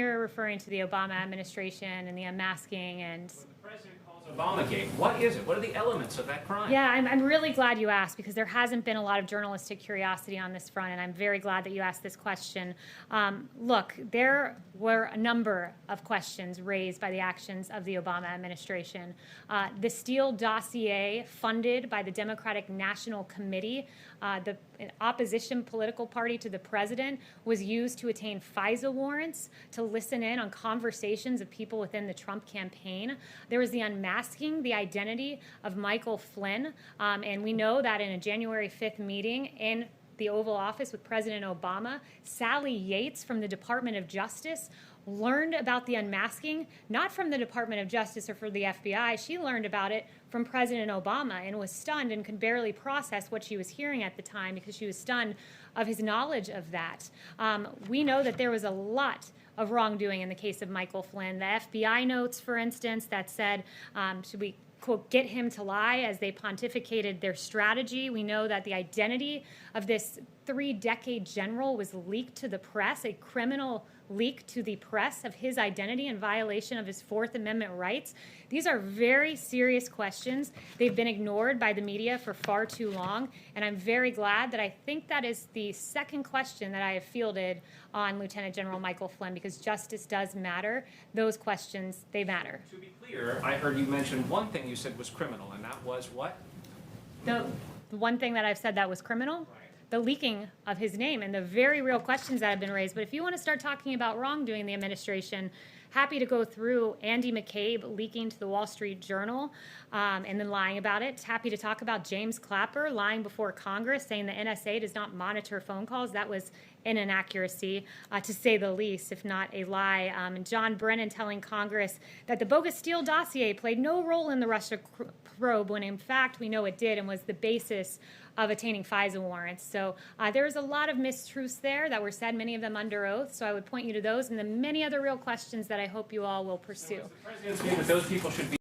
You're referring to the Obama administration and the unmasking and... The president calls Obamagate. What is it? What are the elements of that crime? Yeah, I'm really glad you asked, because there hasn't been a lot of journalistic curiosity on this front, and I'm very glad that you asked this question. Look, there were a number of questions raised by the actions of the Obama administration. The Steele dossier, funded by the Democratic National Committee, the opposition political party to the president, was used to attain FISA warrants to listen in on conversations of people within the Trump campaign. There was the unmasking the identity of Michael Flynn, and we know that in a January 5th meeting in the Oval Office with President Obama, Sally Yates from the Department of Justice learned about the unmasking, not from the Department of Justice or from the FBI. She learned about it from President Obama and was stunned and could barely process what she was hearing at the time, because she was stunned of his knowledge of that. We know that there was a lot of wrongdoing in the case of Michael Flynn. The FBI notes, for instance, that said, should we, quote, get him to lie, as they pontificated their strategy. We know that the identity of this 3-decade general was leaked to the press, a criminal leak to the press of his identity in violation of his Fourth Amendment rights. These are very serious questions. They've been ignored by the media for far too long, and I'm very glad that I think that is the second question that I have fielded on Lieutenant General Michael Flynn, because justice does matter. Those questions, they matter. To be clear, I heard you mention one thing you said was criminal, and that was what? The one thing that I've said that was criminal? Right. The leaking of his name and the very real questions that have been raised. But if you want to start talking about wrongdoing in the administration, happy to go through Andy McCabe leaking to the Wall Street Journal and then lying about it. Happy to talk about James Clapper lying before Congress, saying the NSA does not monitor phone calls. That was an inaccuracy, to say the least, if not a lie. And John Brennan telling Congress that the bogus Steele dossier played no role in the Russia probe, when in fact we know it did and was the basis of attaining FISA warrants. So there's a lot of mistruths there that were said, many of them under oath. So I would point you to those and the many other real questions that I hope you all will pursue. So is the president's view that those people should be